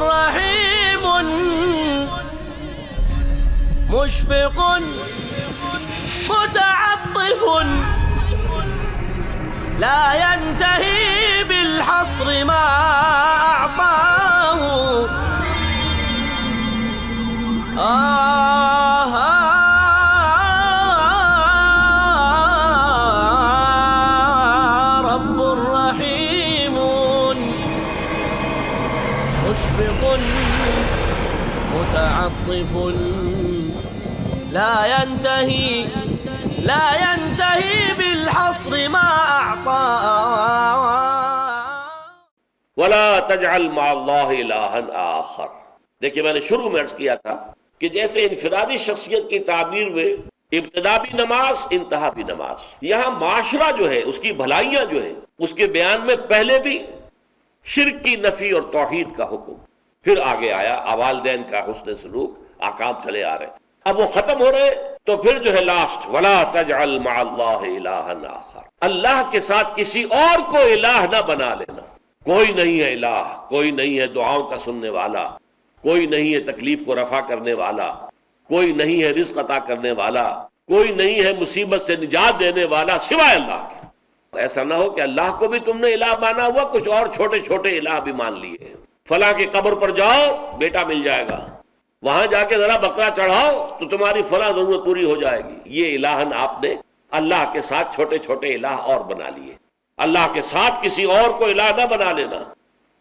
رحيم مشفق متعطف لا ينتهي بالحصر ما أعطاه رب رحيم مشفق متعطف لا ينتهي بالحصر ما أعطى وَلَا تَجْعَلْ مَعَ اللَّهِ إِلَٰهًا آخَرَ۔ دیکھیے میں نے شروع میں عرض کیا تھا کہ جیسے انفرادی شخصیت کی تعبیر میں ابتدا بھی نماز انتہا بھی نماز، یہاں معاشرہ جو ہے اس کی بھلائیاں جو ہے اس کے بیان میں پہلے بھی شرک کی نفی اور توحید کا حکم، پھر آگے آیا والدین کا حسن سلوک، احکام چلے آ رہے، اب وہ ختم ہو رہے تو پھر جو ہے لاسٹ وَلَا تَجْعَلْ مَعَ اللَّهِ إِلَٰهًا آخَرَ، اللہ کے ساتھ کسی اور کو الہ نہ بنا لینا۔ کوئی نہیں ہے الہ، کوئی نہیں ہے دعاؤں کا سننے والا، کوئی نہیں ہے تکلیف کو رفع کرنے والا، کوئی نہیں ہے رزق عطا کرنے والا، کوئی نہیں ہے مصیبت سے نجات دینے والا سوائے اللہ کے۔ ایسا نہ ہو کہ اللہ کو بھی تم نے الہ مانا ہوا، کچھ اور چھوٹے چھوٹے الہ بھی مان لیے، فلاں کی قبر پر جاؤ بیٹا مل جائے گا، وہاں جا کے ذرا بکرا چڑھاؤ تو تمہاری فلاں ضرورت پوری ہو جائے گی۔ یہ الہن آپ نے اللہ کے ساتھ چھوٹے چھوٹے الہ اور بنا لیے۔ اللہ کے ساتھ کسی اور کو الہ نہ بنا لینا۔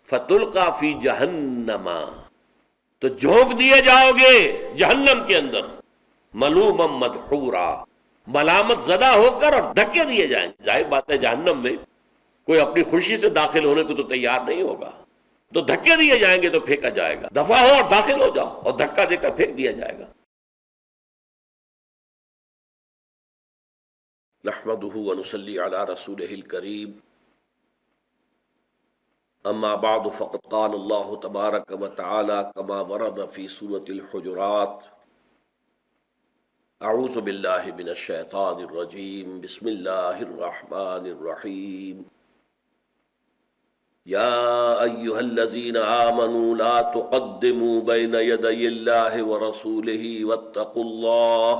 فَتُلْقَى فِي جَهَنَّمَ، تو جھونک دیے جاؤ گے جہنم کے اندر، ملوما مدحورا، ملامت زدہ ہو کر اور دھکے دیے جائیں گے۔ ظاہر بات ہے جہنم میں کوئی اپنی خوشی سے داخل ہونے کو تو تیار نہیں ہوگا، تو دھکے دیے جائیں گے تو پھینکا جائے گا، دفع ہو اور داخل ہو جاؤ، اور دھکا دے کر پھینک دیا جائے گا۔ نحمده ونصلي على رسوله الكريم، اما بعد فقد قال الله تبارك وتعالى كما ورد في سورة الحجرات، اعوذ بالله من الشيطان الرجيم، بسم الله الرحمن الرحيم، يا أيها الذين آمنوا لا تقدموا بين يدي الله ورسوله واتقوا الله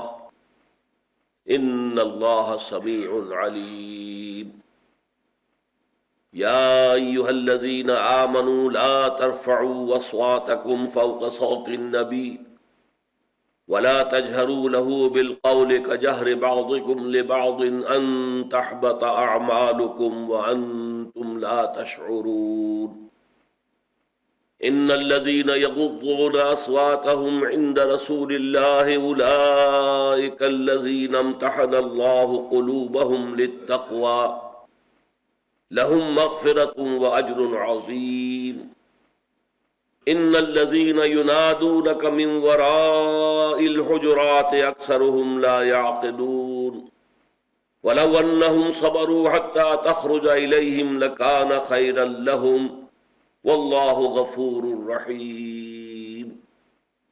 إن الله سميع عليم، يا أيها الذين آمنوا لا ترفعوا أصواتكم فوق صوت النبي ولا تجهروا له بالقول كجهر بعضكم لبعض أن تحبط أعمالكم وأنتم لا تشعرون، إن الذين يغضون أصواتهم عند رسول الله أولئك الذين امتحن الله قلوبهم للتقوى لهم مغفرة وأجر عظيم، إن الذين ينادونك من وراء الحجرات أكثرهم لا يعقلون، ولو أنهم صبروا حتى تخرج إليهم لكان خيرا لهم واللہ غفور الرحیم۔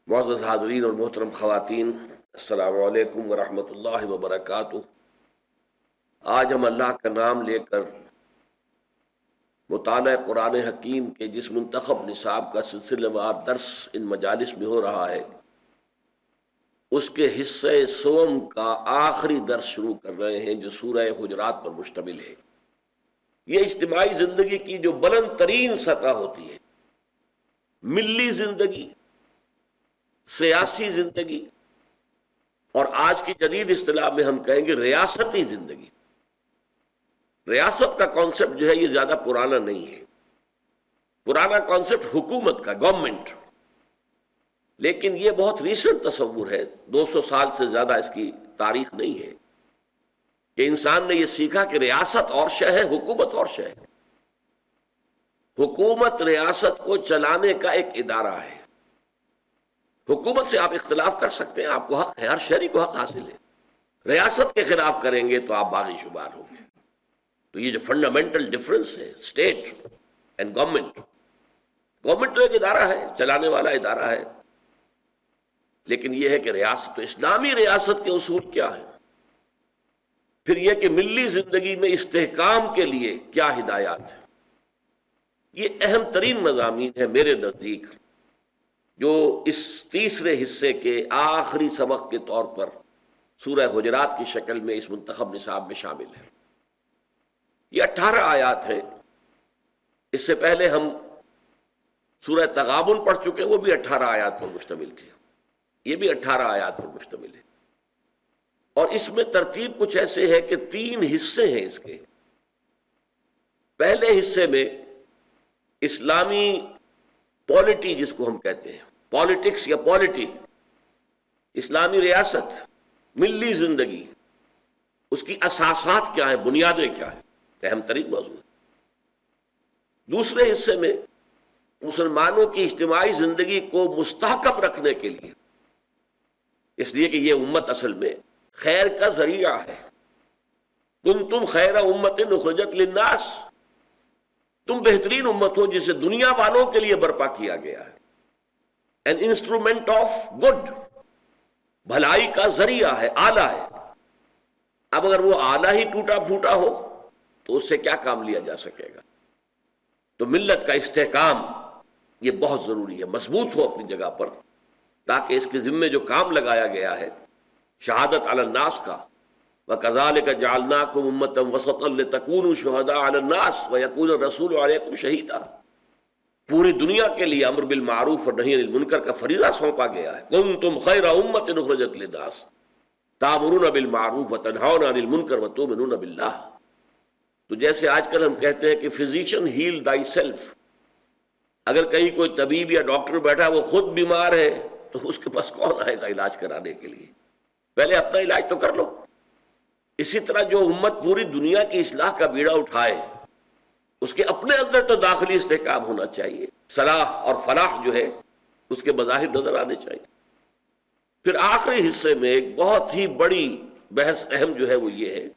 معزز حاضرین اور محترم خواتین، السلام علیکم ورحمۃ اللہ وبرکاتہ۔ آج ہم اللہ کا نام لے کر مطالعہ قرآن حکیم کے جس منتخب نصاب کا سلسلہ وار درس ان مجالس میں ہو رہا ہے، اس کے حصے سوم کا آخری درس شروع کر رہے ہیں جو سورہ حجرات پر مشتمل ہے۔ یہ اجتماعی زندگی کی جو بلند ترین سطح ہوتی ہے، ملی زندگی، سیاسی زندگی، اور آج کی جدید اصطلاح میں ہم کہیں گے ریاستی زندگی۔ ریاست کا کانسیپٹ جو ہے یہ زیادہ پرانا نہیں ہے، پرانا کانسیپٹ حکومت کا، گورنمنٹ، لیکن یہ بہت ریسنٹ تصور ہے، 200 سال سے زیادہ اس کی تاریخ نہیں ہے کہ انسان نے یہ سیکھا کہ ریاست اور شے ہے، حکومت اور شے ہے۔ حکومت ریاست کو چلانے کا ایک ادارہ ہے۔ حکومت سے آپ اختلاف کر سکتے ہیں، آپ کو حق ہے، ہر شہری کو حق حاصل ہے۔ ریاست کے خلاف کریں گے تو آپ باغی شمار ہوں گے۔ تو یہ جو فنڈامنٹل ڈفرنس ہے اسٹیٹ اینڈ گورنمنٹ، گورنمنٹ تو ایک ادارہ ہے، چلانے والا ادارہ ہے، لیکن یہ ہے کہ ریاست، تو اسلامی ریاست کے اصول کیا ہیں؟ پھر یہ کہ ملی زندگی میں استحکام کے لیے کیا ہدایات ہیں؟ یہ اہم ترین مضامین ہے میرے نزدیک جو اس تیسرے حصے کے آخری سبق کے طور پر سورہ حجرات کی شکل میں اس منتخب نصاب میں شامل ہے۔ یہ 18 آیات ہیں۔ اس سے پہلے ہم سورہ تغابن پڑھ چکے، وہ بھی 18 آیات پر مشتمل تھی، یہ بھی 18 آیات پر مشتمل ہے۔ اور اس میں ترتیب کچھ ایسے ہے کہ 3 حصے ہیں اس کے۔ پہلے حصے میں اسلامی پالیٹی جس کو ہم کہتے ہیں، پالیٹکس یا پالیٹی، اسلامی ریاست، ملی زندگی، اس کی اساسات کیا ہیں، بنیادیں کیا ہیں، اہم ترین موضوع ہے۔ دوسرے حصے میں مسلمانوں کی اجتماعی زندگی کو مستحکم رکھنے کے لیے، اس لیے کہ یہ امت اصل میں خیر کا ذریعہ ہے۔ کنتم خیر امت اخرجت للناس، تم بہترین امت ہو جسے دنیا والوں کے لیے برپا کیا گیا ہے۔ این انسٹرومنٹ آف گڈ، بھلائی کا ذریعہ ہے، آلہ ہے۔ اب اگر وہ آلہ ہی ٹوٹا پھوٹا ہو تو اس سے کیا کام لیا جا سکے گا؟ تو ملت کا استحکام یہ بہت ضروری ہے، مضبوط ہو اپنی جگہ پر، تاکہ اس کے ذمے جو کام لگایا گیا ہے شہادت علی الناس کا، وَكَذَلِكَ جَعَلْنَاكُمْ أُمَّةً وَسَطًا لِتَكُونُوا شُهَدَاءَ عَلَى النَّاسِ وَيَكُونَ الرَّسُولُ عَلَيْكُمْ شَهِيدًا، پوری دنیا کے لیے امر بالمعروف اور نہی عن المنکر کا فریضہ سونپا گیا ہے۔ كُنتُمْ خَيْرَ أُمَّةٍ أُخْرِجَتْ لِلنَّاسِ تَأْمُرُونَ بِالمعروف وَتَنْهَوْنَ عَنِ الْمُنكَرِ وَتُؤْمِنُونَ بِاللَّهِ۔ تو جیسے آج کل ہم کہتے ہیں کہ فزیشین ہیل دائی سیلف، اگر کہیں کوئی طبیب یا ڈاکٹر بیٹھا وہ خود بیمار ہے تو اس کے پاس کون آئے گا علاج کرانے کے لیے؟ پہلے اپنا علاج تو کر لو۔ اسی طرح جو امت پوری دنیا کی اصلاح کا بیڑا اٹھائے، اس کے اپنے اندر تو داخلی استحکام ہونا چاہیے، صلاح اور فلاح جو ہے اس کے مظاہر نظر آنے چاہیے۔ پھر آخری حصے میں ایک بہت ہی بڑی بحث اہم جو ہے وہ یہ ہے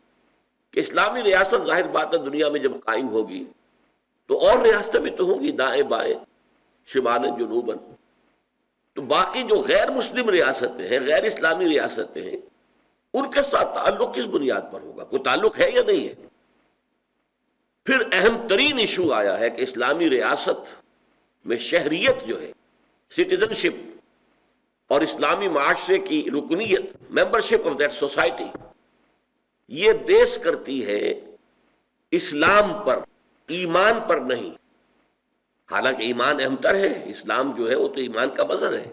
کہ اسلامی ریاست ظاہر بات ہے دنیا میں جب قائم ہوگی تو اور ریاستیں بھی تو ہوں گی، دائیں بائیں، شمال جنوباً، تو باقی جو غیر مسلم ریاستیں ہیں، غیر اسلامی ریاستیں ہیں، ان کے ساتھ تعلق کس بنیاد پر ہوگا؟ کوئی تعلق ہے یا نہیں ہے؟ پھر اہم ترین ایشو آیا ہے کہ اسلامی ریاست میں شہریت جو ہے، سٹیزن شپ اور اسلامی معاشرے کی رکنیت، ممبرشپ آف دیٹ سوسائٹی، یہ بیس کرتی ہے اسلام پر، ایمان پر نہیں۔ حالانکہ ایمان اہم تر ہے، اسلام جو ہے وہ تو ایمان کا مظہر ہے،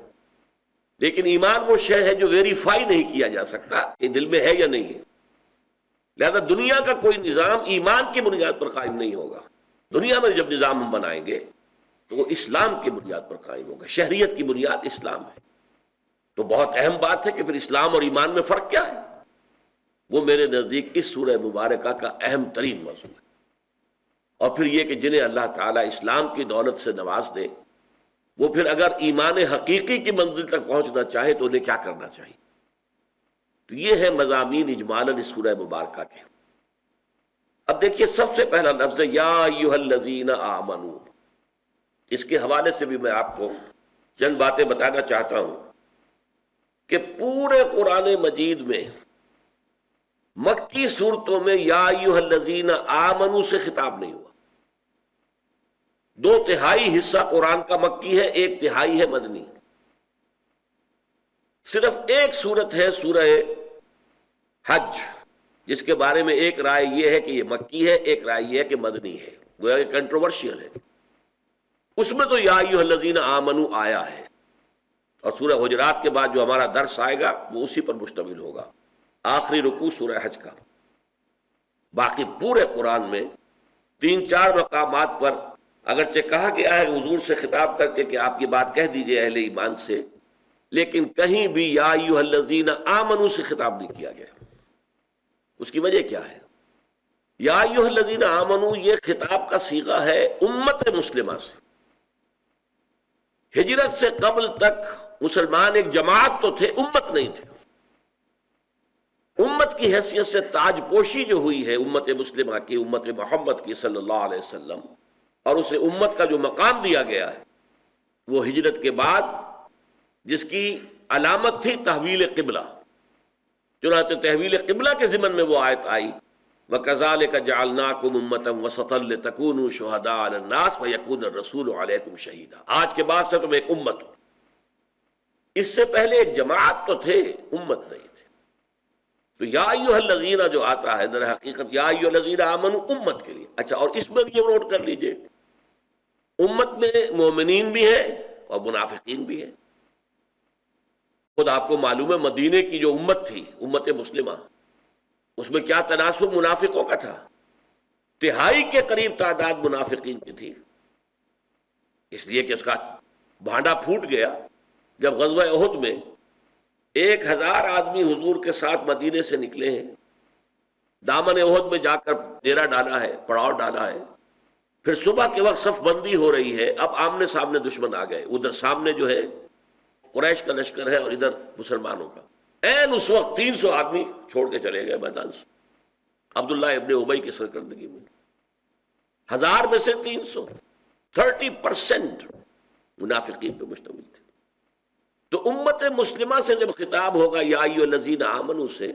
لیکن ایمان وہ شے ہے جو ویریفائی نہیں کیا جا سکتا کہ دل میں ہے یا نہیں ہے۔ لہذا دنیا کا کوئی نظام ایمان کی بنیاد پر قائم نہیں ہوگا۔ دنیا میں جب نظام ہم بنائیں گے تو وہ اسلام کی بنیاد پر قائم ہوگا، شہریت کی بنیاد اسلام ہے۔ تو بہت اہم بات ہے کہ پھر اسلام اور ایمان میں فرق کیا ہے؟ وہ میرے نزدیک اس سورہ مبارکہ کا اہم ترین موضوع ہے۔ اور پھر یہ کہ جنہیں اللہ تعالیٰ اسلام کی دولت سے نواز دے، وہ پھر اگر ایمان حقیقی کی منزل تک پہنچنا چاہے تو انہیں کیا کرنا چاہیے؟ تو یہ ہے مضامین اجمالاً اس سورہ مبارکہ کے۔ اب دیکھیے سب سے پہلا لفظ ہے یا ایھا الذین آمنوا۔ اس کے حوالے سے بھی میں آپ کو چند باتیں بتانا چاہتا ہوں کہ پورے قرآن مجید میں مکی صورتوں میں یا ایھا الذین آمنوا سے خطاب نہیں ہوا۔ 2/3 حصہ قرآن کا مکی ہے، 1/3 ہے مدنی۔ صرف ایک صورت ہے سورہ حج، جس کے بارے میں ایک رائے یہ ہے کہ یہ مکی ہے، ایک رائے یہ ہے کہ مدنی ہے، گویا کہ کنٹروورشیل ہے۔ اس میں تو یا ایھا الذین آمنوا آیا ہے، اور سورہ حجرات کے بعد جو ہمارا درس آئے گا وہ اسی پر مشتمل ہوگا، آخری رکوع سورہ حج کا۔ باقی پورے قرآن میں 3-4 مقامات پر اگرچہ کہا گیا ہے حضور سے خطاب کر کے کہ آپ یہ بات کہہ دیجئے اہل ایمان سے، لیکن کہیں بھی یا ایھا الذین آمنوا سے خطاب نہیں کیا گیا۔ اس کی وجہ کیا ہے؟ یا ایھا الذین آمنوا یہ خطاب کا صیغہ ہے امت مسلمہ سے۔ ہجرت سے قبل تک مسلمان ایک جماعت تو تھے، امت نہیں تھے۔ امت کی حیثیت سے تاج پوشی جو ہوئی ہے امت مسلمہ کی، امت محمد کی صلی اللہ علیہ وسلم، اور اسے امت کا جو مقام دیا گیا ہے وہ ہجرت کے بعد، جس کی علامت تھی تحویل قبلہ، چنانچہ تحویل قبلہ کے ضمن میں وہ آیت آئی وَكَذَلِكَ جَعَلْنَاكُمْ أُمَّةً وَسَطًا لِتَكُونُوا شُهَدَاءَ عَلَى النَّاسِ وَيَكُونَ الرَّسُولُ عَلَيْكُمْ شَهِيدًا۔ آج کے بعد سے تم ایک امت ہو، اس سے پہلے ایک جماعت تو تھے، امت نہیں تھے۔ تو یا ایھا الذین جو آتا ہے در حقیقت یا ایھا الذین آمنوا امت کے لیے۔ اچھا، اور اس میں بھی یہ نوٹ کر لیجئے، امت میں مومنین بھی ہیں اور منافقین بھی ہیں۔ خود آپ کو معلوم ہے مدینے کی جو امت تھی، امت مسلمہ، اس میں کیا تناسب منافقوں کا تھا، تہائی کے قریب تعداد منافقین کی تھی، اس لیے کہ اس کا بھانڈا پھوٹ گیا جب غزوہ احد میں 1000 آدمی حضور کے ساتھ مدینے سے نکلے ہیں، دامن احد میں جا کر ڈیرا ڈالا ہے، پڑاؤ ڈالا ہے، پھر صبح کے وقت صف بندی ہو رہی ہے، اب آمنے سامنے دشمن آ گئے، ادھر سامنے جو ہے قریش کا لشکر ہے اور ادھر مسلمانوں کا۔ این اس وقت 300 آدمی چھوڑ کے چلے گئے میدان سے، عبداللہ ابن ابی کی سرکردگی میں، 1000 میں سے 300، 30% منافقین پہ مشتمل تھے۔ تو امت مسلمہ سے جب خطاب ہوگا یا ایھا الذین آمنوا سے،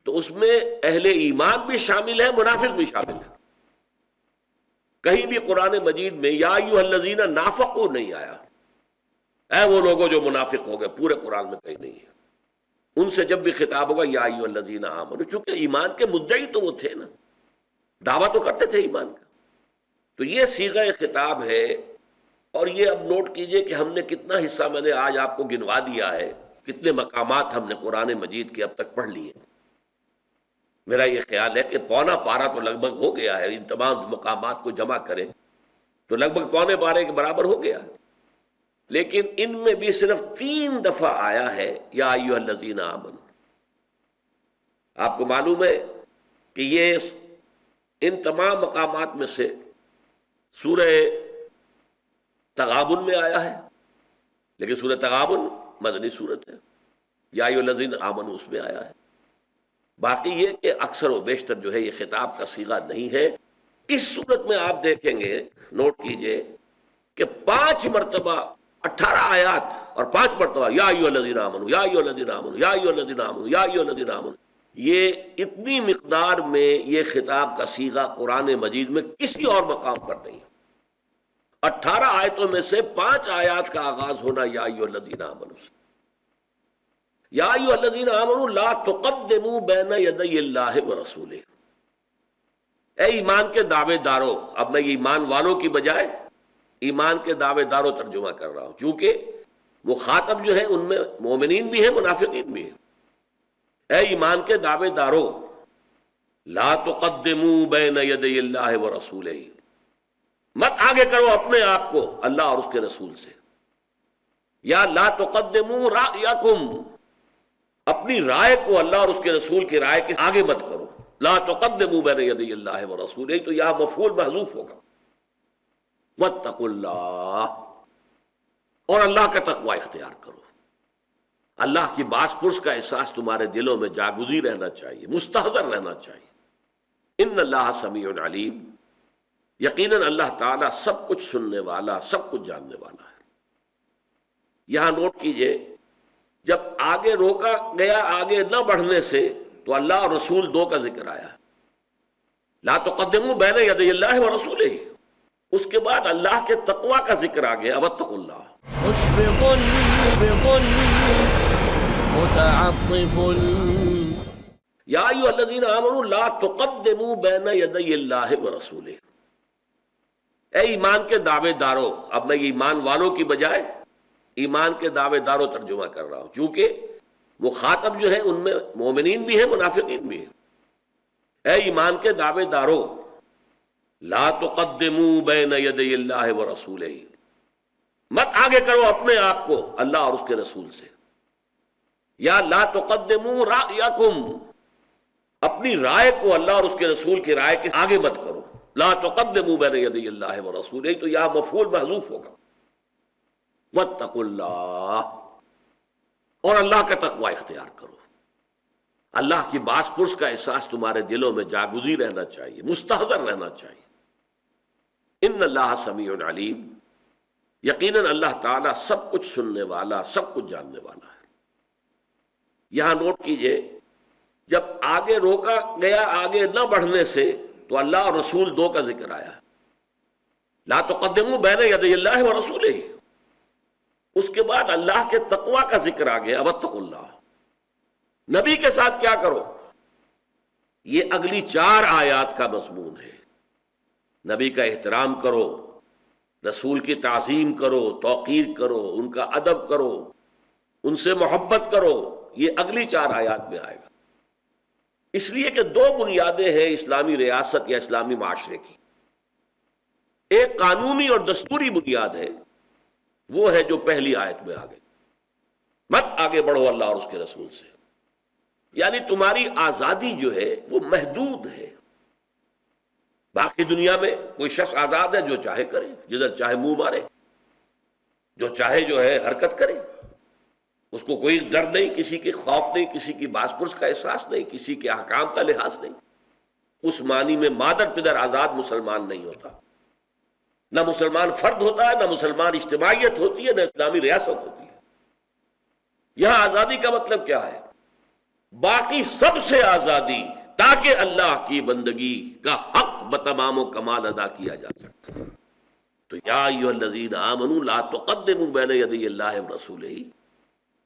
تو اس میں اہل ایمان بھی شامل ہے، منافق بھی شامل ہے۔ کہیں بھی قرآن مجید میں یا ایھا الذین نافقوا نہیں آیا، اے وہ لوگوں جو منافق ہو گئے، پورے قرآن میں کہیں نہیں ہے۔ ان سے جب بھی خطاب ہوگا یا ایھا الذین آمنوا، چونکہ ایمان کے مدعی تو وہ تھے نا، دعویٰ تو کرتے تھے ایمان کا، تو یہ صیغہ خطاب ہے۔ اور یہ اب نوٹ کیجئے کہ ہم نے کتنا حصہ میں نے آج آپ کو گنوا دیا ہے، کتنے مقامات ہم نے قرآن مجید کے اب تک پڑھ لیے۔ میرا یہ خیال ہے کہ پونا پارہ تو لگ بھگ ہو گیا ہے، ان تمام مقامات کو جمع کریں تو لگ بھگ پونے پارے کے برابر ہو گیا، لیکن ان میں بھی صرف 3 دفعہ آیا ہے یا ایھا الذین آمنوا۔ آپ کو معلوم ہے کہ یہ ان تمام مقامات میں سے سورہ تغابن میں آیا ہے، لیکن سورہ تغابن مدنی سورت ہے، یا ایھا الذین آمنوا اس میں آیا ہے۔ باقی یہ کہ اکثر و بیشتر جو ہے یہ خطاب کا صیغہ نہیں ہے۔ اس صورت میں آپ دیکھیں گے، نوٹ کیجئے کہ 5 مرتبہ 18 آیات اور 5 مرتبہ یا ایھا الذین آمنوا، یا ایھا الذین آمنوا، یا ایھا الذین آمنوا، یا ایھا الذین آمنوا، یہ اتنی مقدار میں یہ خطاب کا صیغہ قرآن مجید میں کسی اور مقام پر نہیں ہے۔ 18 آیتوں میں سے 5 آیات کا آغاز ہونا یا ایھا الذین آمنوا سے۔ یا ایھا الذین آمنوا لا تقدموا بین یدی اللہ ورسولہ۔ اے ایمان کے دعوے داروں، اب میں ایمان والوں کی بجائے ایمان کے دعوے داروں ترجمہ کر رہا ہوں، کیونکہ مخاطب جو ہے ان میں مومنین بھی ہیں، منافقین بھی ہیں۔ اے ایمان کے دعوے داروں، لا تقدموا بین یدی اللہ ورسولہ، مت آگے کرو اپنے آپ کو اللہ اور اس کے رسول سے۔ یا لا تقدموا رأیکم، اپنی رائے کو اللہ اور اس کے رسول کی رائے کے آگے مت کرو۔ لا تقدموا بین یدی اللہ ورسولہ، تو یہاں مفعول محذوف ہوگا۔ واتقوا اللہ، اور اللہ کا تقوی اختیار کرو۔ اللہ کی باس پرس کا احساس تمہارے دلوں میں جاگزی رہنا چاہیے، مستحضر رہنا چاہیے۔ ان اللہ سمیع علیم، یقیناً اللہ تعالیٰ سب کچھ سننے والا، سب کچھ جاننے والا ہے۔ یہاں نوٹ کیجئے، جب آگے روکا گیا آگے نہ بڑھنے سے تو اللہ اور رسول 2 کا ذکر آیا، لا تقدموا بین یدی اللہ ورسولہ، اس کے بعد اللہ کے تقوی کا ذکر آ گیا، واتقوا اللہ۔ مشفق متعطف یا ایھا الذین آمنوا لا تقدموا بین یدی اللہ ورسولہ۔ اے ایمان کے دعوے داروں، اب میں ایمان والوں کی بجائے ایمان کے دعوے داروں ترجمہ کر رہا ہوں، کیونکہ مخاطب جو ہے ان میں مومنین بھی ہیں، منافقین بھی ہیں۔ اے ایمان کے دعوے داروں، لا تقدموا بین یدی اللہ ورسولہ، مت آگے کرو اپنے آپ کو اللہ اور اس کے رسول سے۔ یا لا تقدموا رأیکم، اپنی رائے کو اللہ اور اس کے رسول کی رائے کے آگے مت کرو۔ لا تقدموا بین یدی اللہ ورسولہ، تو یہاں مفعول محذوف ہوگا۔ واتقوا اللہ، اور اللہ کا تقوی اختیار کرو۔ اللہ کی باس پرس کا احساس تمہارے دلوں میں جاگزی رہنا چاہیے، مستحضر رہنا چاہیے۔ ان اللہ سمیع علیم، یقیناً اللہ تعالیٰ سب کچھ سننے والا، سب کچھ جاننے والا ہے۔ یہاں نوٹ کیجئے، جب آگے روکا گیا آگے نہ بڑھنے سے تو اللہ اور رسول دو کا ذکر آیا. لا تقدموا بین یدی اللہ و رسولہ. اس کے بعد اللہ کے تقوی کا ذکر آ گیا. واتقوا اللہ. نبی کے ساتھ کیا کرو؟ یہ اگلی 4 آیات کا مضمون ہے. نبی کا احترام کرو، رسول کی تعظیم کرو، توقیر کرو، ان کا ادب کرو، ان سے محبت کرو. یہ اگلی 4 آیات میں آئے گا. اس لیے کہ 2 بنیادیں ہیں اسلامی ریاست یا اسلامی معاشرے کی. ایک قانونی اور دستوری بنیاد ہے، وہ ہے جو پہلی آیت میں آ گئی، مت آگے بڑھو اللہ اور اس کے رسول سے. یعنی تمہاری آزادی جو ہے وہ محدود ہے. باقی دنیا میں کوئی شخص آزاد ہے، جو چاہے کرے، جدھر چاہے منہ مارے، جو چاہے جو ہے حرکت کرے. اس کو کوئی ڈر نہیں، کسی کی خوف نہیں، کسی کی باس پرس کا احساس نہیں، کسی کے احکام کا لحاظ نہیں. اس معنی میں مادر پدر آزاد مسلمان نہیں ہوتا. نہ مسلمان فرد ہوتا ہے، نہ مسلمان اجتماعیت ہوتی ہے، نہ اسلامی ریاست ہوتی ہے. یہاں آزادی کا مطلب کیا ہے؟ باقی سب سے آزادی، تاکہ اللہ کی بندگی کا حق بتمام و کمال ادا کیا جا سکے. تو یا ایھا الذین آمنوا لا تقدموا بین یدی اللہ ورسولہ،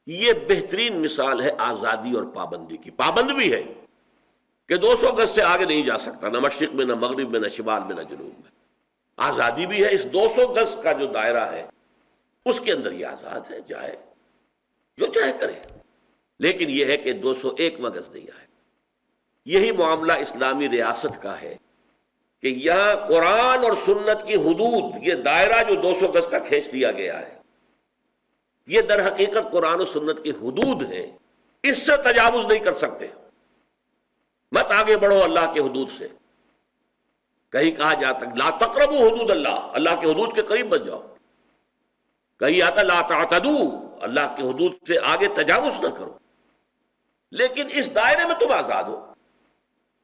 یہ بہترین مثال ہے آزادی اور پابندی کی. پابند بھی ہے کہ 200 گز سے آگے نہیں جا سکتا، نہ مشرق میں، نہ مغرب میں، نہ شمال میں، نہ جنوب میں. آزادی بھی ہے، اس 200 گز کا جو دائرہ ہے اس کے اندر یہ آزاد ہے، جائے جو چاہے کرے. لیکن یہ ہے کہ 201 گز نہیں آئے. یہی معاملہ اسلامی ریاست کا ہے کہ یہاں قرآن اور سنت کی حدود، یہ دائرہ جو 200 گز کا کھینچ دیا گیا ہے، یہ در حقیقت قرآن و سنت کی حدود ہیں. اس سے تجاوز نہیں کر سکتے. مت آگے بڑھو اللہ کے حدود سے. کہیں کہا جاتا لا تقربوا حدود اللہ، اللہ کے حدود کے قریب بچ جاؤ. کہیں آتا لا تعتدوا، اللہ کے حدود سے آگے تجاوز نہ کرو. لیکن اس دائرے میں تم آزاد ہو.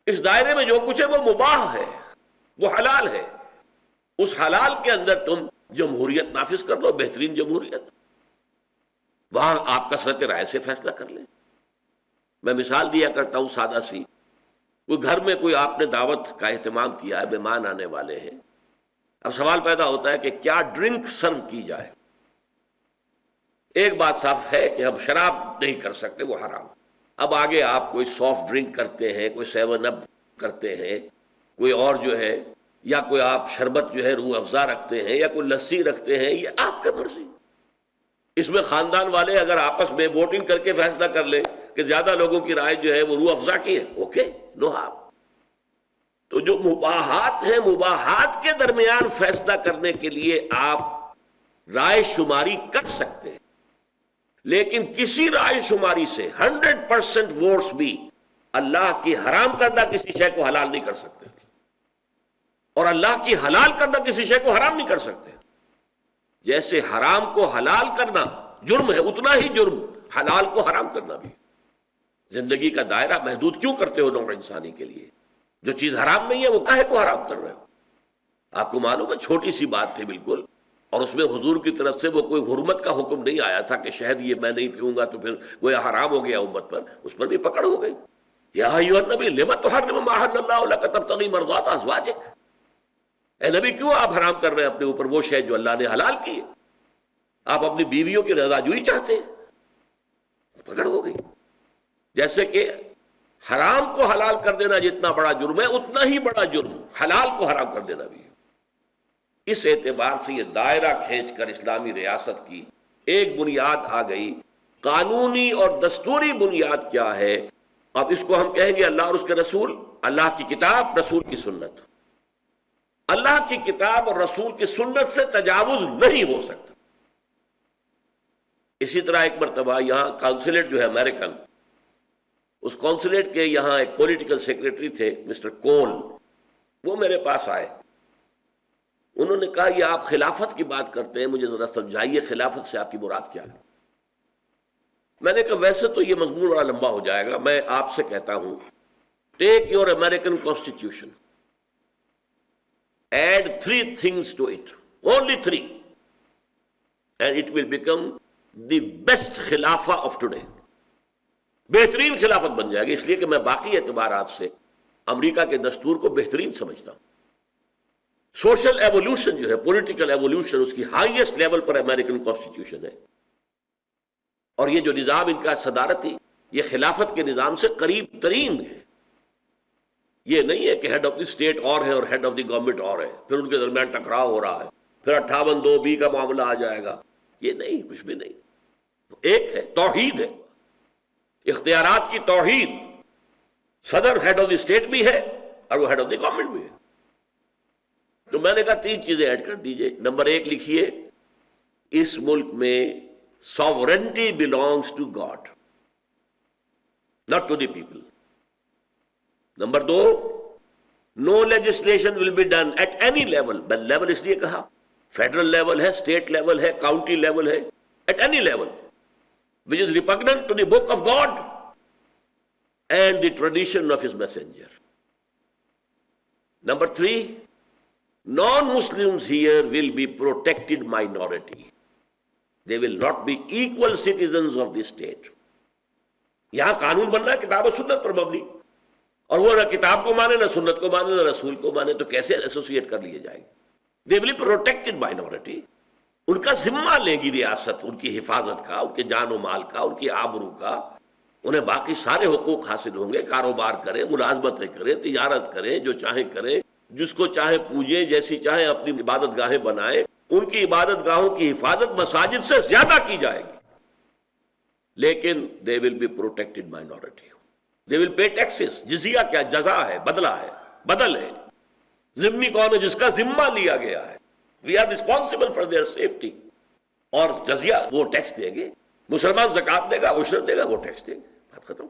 اس دائرے میں جو کچھ ہے وہ مباح ہے، وہ حلال ہے. اس حلال کے اندر تم جمہوریت نافذ کر دو، بہترین جمہوریت. وہاں آپ کثرت رائے سے فیصلہ کر لیں. میں مثال دیا کرتا ہوں سادہ سی. کوئی گھر میں کوئی آپ نے دعوت کا اہتمام کیا ہے، مہمان آنے والے ہیں. اب سوال پیدا ہوتا ہے کہ کیا ڈرنک سرو کی جائے. ایک بات صاف ہے کہ ہم شراب نہیں کر سکتے، وہ حرام. اب آگے آپ کوئی سافٹ ڈرنک کرتے ہیں، کوئی 7 اپ کرتے ہیں، کوئی اور جو ہے، یا کوئی آپ شربت جو ہے روح افزا رکھتے ہیں، یا کوئی لسی رکھتے ہیں، یہ آپ کا مرضی. اس میں خاندان والے اگر آپس میں ووٹنگ کر کے فیصلہ کر لیں کہ زیادہ لوگوں کی رائے جو ہے وہ روح افزا کی ہے، اوکے، نو ہارم. تو جو مباحات ہیں، مباحات کے درمیان فیصلہ کرنے کے لیے آپ رائے شماری کر سکتے ہیں. لیکن کسی رائے شماری سے 100% ووٹس بھی اللہ کی حرام کردہ کسی شے کو حلال نہیں کر سکتے، اور اللہ کی حلال کردہ کسی شے کو حرام نہیں کر سکتے. جیسے حرام کو حلال کرنا جرم ہے، اتنا ہی جرم حلال کو حرام کرنا بھی. زندگی کا دائرہ محدود کیوں کرتے ہو نوع انسانی کے لیے؟ جو چیز حرام نہیں ہے وہ کاہے کو حرام کر رہے ہو؟ آپ کو معلوم ہے چھوٹی سی بات تھی بالکل، اور اس میں حضور کی طرف سے وہ کوئی حرمت کا حکم نہیں آیا تھا کہ شہد یہ میں نہیں پیوں گا تو پھر وہ حرام ہو گیا امت پر. اس پر بھی پکڑ ہو گئی. یا ایھا النبی لم تحرم ما احل اللہ لک تبتغی مرضات ازواجک. اے نبی کیوں آپ حرام کر رہے ہیں اپنے اوپر وہ شے جو اللہ نے حلال کی ہے؟ آپ اپنی بیویوں کی رضا جوئی چاہتے ہیں. پکڑ ہو گئی. جیسے کہ حرام کو حلال کر دینا جتنا بڑا جرم ہے، اتنا ہی بڑا جرم حلال کو حرام کر دینا بھی ہے. اس اعتبار سے یہ دائرہ کھینچ کر اسلامی ریاست کی ایک بنیاد آ گئی. قانونی اور دستوری بنیاد کیا ہے؟ اب اس کو ہم کہیں گے اللہ اور اس کے رسول، اللہ کی کتاب، رسول کی سنت. اللہ کی کتاب اور رسول کی سنت سے تجاوز نہیں ہو سکتا. اسی طرح ایک مرتبہ یہاں کونسلیٹ جو ہے امریکن، اس کونسلیٹ کے یہاں ایک پولیٹیکل سیکریٹری تھے مسٹر کول، وہ میرے پاس آئے. انہوں نے کہا یہ آپ خلافت کی بات کرتے ہیں، مجھے ذرا سمجھائیے خلافت سے آپ کی مراد کیا ہے. میں نے کہا ویسے تو یہ مضمون بڑا لمبا ہو جائے گا، میں آپ سے کہتا ہوں take your American constitution, add 3 things to it, only 3, and it will become the best خلافہ of today. بہترین خلافت بن جائے گی، اس لیے کہ میں باقی اعتبارات سے امریکہ کے دستور کو بہترین سمجھتا ہوں۔ سوشل ایوولوشن جو ہے، پولیٹیکل ایوولوشن، اس کی ہائیسٹ لیول پر امریکن کانسٹیٹیوشن ہے، اور یہ جو نظام ان کا صدارتی، یہ خلافت کے نظام سے قریب ترین ہے۔ یہ نہیں ہے کہ ہیڈ آف دی اسٹیٹ اور ہے اور ہیڈ آف دی گورنمنٹ اور ہے، پھر ان کے درمیان ٹکراؤ ہو رہا ہے، پھر 58(2)(b) کا معاملہ آ جائے گا۔ یہ نہیں، کچھ بھی نہیں، ایک ہے، توحید ہے، اختیارات کی توحید۔ صدر ہیڈ آف دی اسٹیٹ بھی ہے اور وہ ہیڈ آف دی گورنمنٹ بھی ہے۔ تو میں نے کہا 3 چیزیں ایڈ کر دیجئے۔ نمبر 1 لکھیے، اس ملک میں sovereignty belongs to God, not to the people. Number 2، no legislation will be done at any level. میں لیول اس لیے کہا، فیڈرل لیول ہے، اسٹیٹ لیول ہے، کاؤنٹی لیول ہے، at any level which is repugnant to the book of God and the tradition of his messenger. Number 3, non-Muslims here will be protected minority. They will not be equal citizens of the state. یہاں قانون بننا ہے کتاب و سنت پر مبنی، اور وہ نہ کتاب کو مانے، نہ سنت کو مانے، نہ رسول کو مانے، تو کیسے ایسوسیٹ کر لیے جائیں گے؟ They will be protected minority. ان کا ذمہ لیں گی ریاست، ان کی حفاظت کا، ان کے جان و مال کا، ان کی آبرو کا۔ انہیں باقی سارے حقوق حاصل ہوں گے، کاروبار کریں، ملازمتیں کریں، تجارت کریں، جو چاہیں کریں، جس کو چاہے پوجیں، جیسی چاہیں اپنی عبادت گاہیں بنائیں۔ ان کی عبادت گاہوں کی حفاظت مساجد سے زیادہ کی جائے گی، لیکن they will be protected minority. They will pay taxes. جزیہ کیا؟ جزا ہے، بدلہ ہے، بدل ہے۔ ذمہ کون ہے؟ جس کا ذمہ لیا گیا ہے۔ We are responsible for their safety. اور جزیہ وہ ٹیکس دیں گے، مسلمان زکوٰۃ دے گا، عشر دے گا، وہ ٹیکس دیں گے، بات ختم۔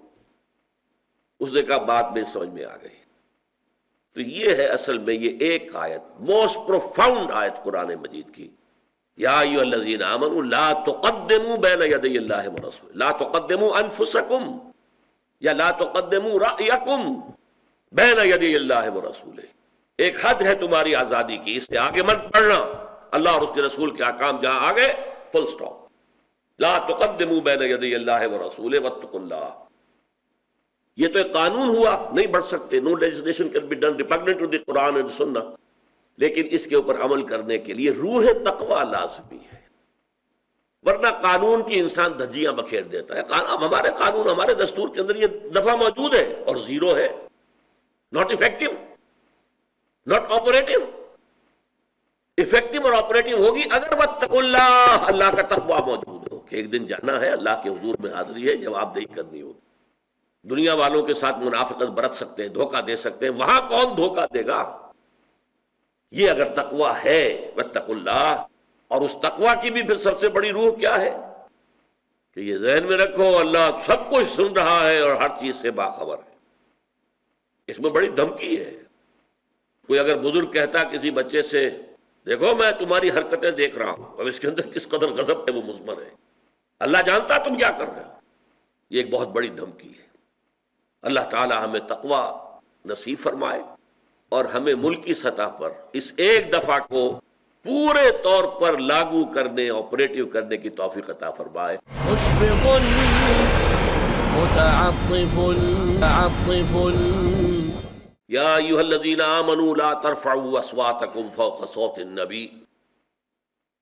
اس نے کہا بات میں سمجھ میں آ گئی۔ تو یہ ہے اصل میں یہ ایک آیت، موسٹ پروفاؤنڈ آیت قرآن مجید کی، یا ایھا الذین آمنوا لا تقدموا بین یدی اللہ ورسولہ، لا تقدموا انفسکم یا لا تقدموا رأیکم بین یدی اللہ ورسولہ۔ ایک حد ہے تمہاری آزادی کی، اس سے آگے مت بڑھنا۔ اللہ اور اس کے رسول کے احکام جہاں آگے، فل سٹاپ۔ لا تقدموا بین یدی اللہ ورسولہ واتقوا اللہ۔ یہ تو ایک قانون ہوا، نہیں بڑھ سکتے، no legislation can be done repugnant to the Quran and Sunnah, لیکن اس کے اوپر عمل کرنے کے لیے روح تقویٰ لازمی ہے، ورنہ قانون کی انسان دھجیاں بکھیر دیتا ہے۔ ہمارے قانون، ہمارے دستور کے اندر یہ دفعہ موجود ہے اور زیرو ہے، not effective, not operative. Effective اور آپریٹو ہوگی اگر واتقوا اللہ، اللہ کا تقویٰ موجود ہو، کہ ایک دن جانا ہے، اللہ کے حضور میں حاضری ہے، جواب دہی کرنی ہوگی۔ دنیا والوں کے ساتھ منافقت برت سکتے ہیں، دھوکہ دے سکتے ہیں، وہاں کون دھوکہ دے گا؟ یہ اگر تقویٰ ہے، واتقوا اللہ، اور اس تقویٰ کی بھی پھر سب سے بڑی روح کیا ہے کہ یہ ذہن میں رکھو اللہ سب کچھ سن رہا ہے اور ہر چیز سے باخبر ہے۔ اس میں بڑی دھمکی ہے۔ کوئی اگر بزرگ کہتا کسی بچے سے، دیکھو میں تمہاری حرکتیں دیکھ رہا ہوں، اب اس کے اندر کس قدر غضب ہے وہ مضمر ہے، اللہ جانتا تم کیا کر رہے ہو، یہ ایک بہت بڑی دھمکی ہے۔ اللہ تعالی ہمیں تقویٰ نصیب فرمائے اور ہمیں ملکی سطح پر اس ایک دفعہ کو پورے طور پر لاگو کرنے، آپریٹو کرنے کی توفیق عطا فرمائے۔ مشفق متعطف متعطف یا ایھا الذین آمنوا لا ترفعوا اصواتکم فوق صوت النبی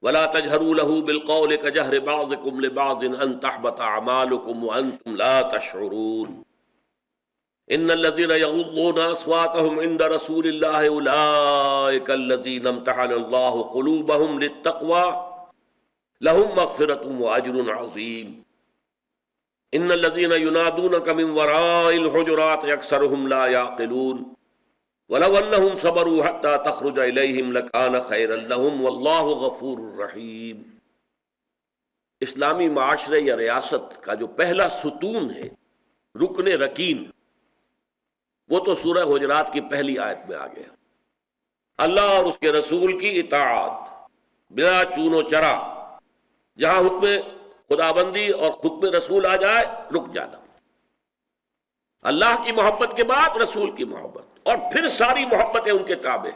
ولا تجهروا له بالقول كجهر بعضكم لبعض ان تحبط اعمالكم وانتم لا تشعرون ان الذين يغضون اصواتهم عند رسول الله اولئك الذين امتحن الله قلوبهم للتقوى لهم مغفرة واجر عظيم ان الذين ينادونك من وراء الحجرات اكثرهم لا يعقلون ولو انهم صبروا حتى تخرج اليهم لكان خيرا لهم والله غفور رحيم۔ اسلامی معاشرے یا ریاست کا جو پہلا ستون ہے، رکن رکین، وہ تو سورہ حجرات کی پہلی آیت میں آ گیا۔ اللہ اور اس کے رسول کی اطاعت بلا چون و چرا، جہاں حکم خدابندی اور حکم رسول آ جائے رک جانا، اللہ کی محبت کے بعد رسول کی محبت، اور پھر ساری محبتیں ان کے تابع۔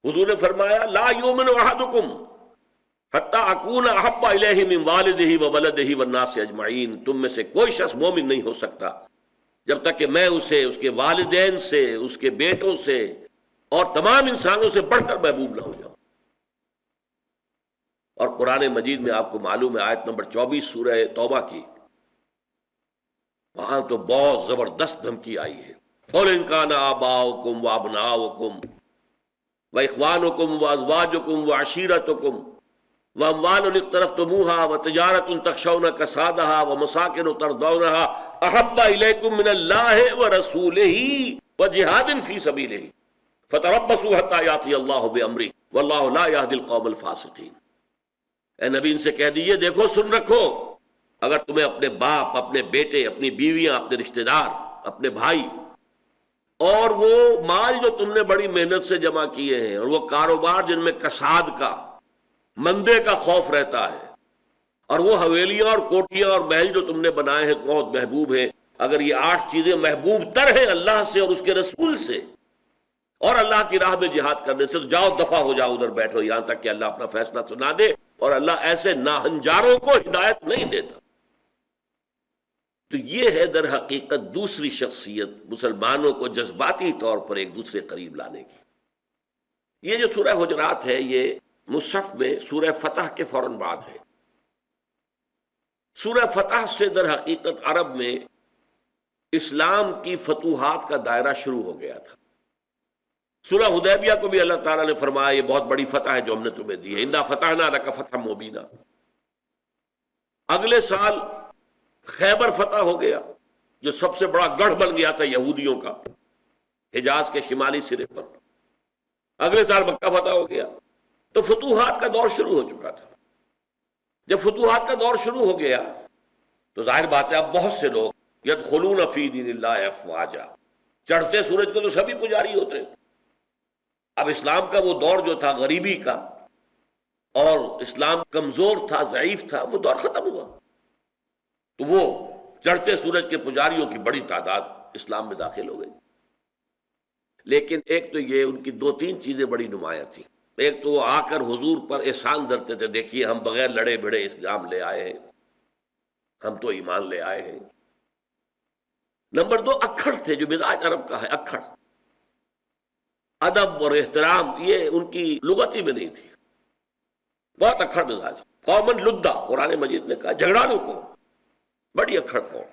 حضور نے فرمایا لا یؤمن احدکم حتی اکون احب الیہ من والدہ وولدہ والناس اجمعین، تم میں سے کوئی شخص مومن نہیں ہو سکتا جب تک کہ میں اسے اس کے والدین سے، اس کے بیٹوں سے اور تمام انسانوں سے بڑھ کر محبوب نہ ہو جاؤں۔ اور قرآن مجید میں آپ کو معلوم ہے آیت نمبر 24 سورہ توبہ کی، وہاں تو بہت زبردست دھمکی آئی ہے، قُلْ إِنْ كَانَ آبَاؤُكُمْ وَأَبْنَاؤُكُمْ وَإِخْوَانُكُمْ وَأَزْوَاجُكُمْ وَعَشِيرَتُكُمْ وَأَمْوَالٌ اقْتَرَفْتُمُوهَا وَتِجَارَةٌ تَخْشَوْنَ كَسَادَهَا وَمَسَاكِنُ تَرْضَوْنَهَا أَحَبَّ إِلَيْكُم مِّنَ اللَّهِ وَرَسُولِهِ وَجِهَادٍ فِي سَبِيلِهِ فَتَرَبَّصُوا حَتَّىٰ يَأْتِيَ اللَّهُ بِأَمْرِهِ وَاللَّهُ لَا يَهْدِي الْقَوْمَ الْفَاسِقِينَ۔ اے نبی ان سے کہہ دیجئے دیکھو سن رکھو، اگر تمہیں اپنے باپ، اپنے بیٹے، اپنی بیویاں، اپنے رشتہ دار، اپنے بھائی، اور وہ مال جو تم نے بڑی محنت سے جمع کیے ہیں، اور وہ کاروبار جن میں کساد کا، مندے کا خوف رہتا ہے، اور وہ حویلیاں اور کوٹیاں اور محل جو تم نے بنائے ہیں بہت محبوب ہیں، اگر یہ 8 چیزیں محبوب تر ہیں اللہ سے اور اس کے رسول سے اور اللہ کی راہ میں جہاد کرنے سے، تو جاؤ دفع ہو جاؤ، ادھر بیٹھو یہاں تک کہ اللہ اپنا فیصلہ سنا دے، اور اللہ ایسے ناہنجاروں کو ہدایت نہیں دیتا۔ تو یہ ہے در حقیقت دوسری شخصیت مسلمانوں کو جذباتی طور پر ایک دوسرے قریب لانے کی۔ یہ جو سورہ حجرات ہے یہ مصحف میں سورہ فتح کے فوراً بعد ہے۔ سورہ فتح سے در حقیقت عرب میں اسلام کی فتوحات کا دائرہ شروع ہو گیا تھا۔ سورہ حدیبیہ کو بھی اللہ تعالیٰ نے فرمایا یہ بہت بڑی فتح ہے جو ہم نے تمہیں دی ہے، انا فتحنا لک فتحا مبینا۔ اگلے سال خیبر فتح ہو گیا جو سب سے بڑا گڑھ بن گیا تھا یہودیوں کا حجاز کے شمالی سرے پر۔ اگلے سال مکہ فتح ہو گیا، تو فتوحات کا دور شروع ہو چکا تھا۔ جب فتوحات کا دور شروع ہو گیا تو ظاہر بات ہے اب بہت سے لوگ یدخلون فی دین اللہ افواجا، چڑھتے سورج کو تو سبھی پجاری ہوتے ہیں۔ اب اسلام کا وہ دور جو تھا غریبی کا اور اسلام کمزور تھا، ضعیف تھا، وہ دور ختم ہوا، تو وہ چڑھتے سورج کے پجاریوں کی بڑی تعداد اسلام میں داخل ہو گئی۔ لیکن ایک تو یہ ان کی 2-3 چیزیں بڑی نمایاں تھیں۔ ایک تو وہ آ کر حضور پر احسان دھرتے تھے، دیکھیے ہم بغیر لڑے بھڑے اسلام لے آئے ہیں، ہم تو ایمان لے آئے ہیں۔ نمبر 2 اکھڑ تھے، جو مزاج عرب کا ہے اکھڑ، ادب اور احترام یہ ان کی لغت ہی میں نہیں تھی، بہت اکھڑ مزاج، قومن لدہ قرآن مجید نے کہا، جھگڑالو کو، بڑی اکھڑ قوم۔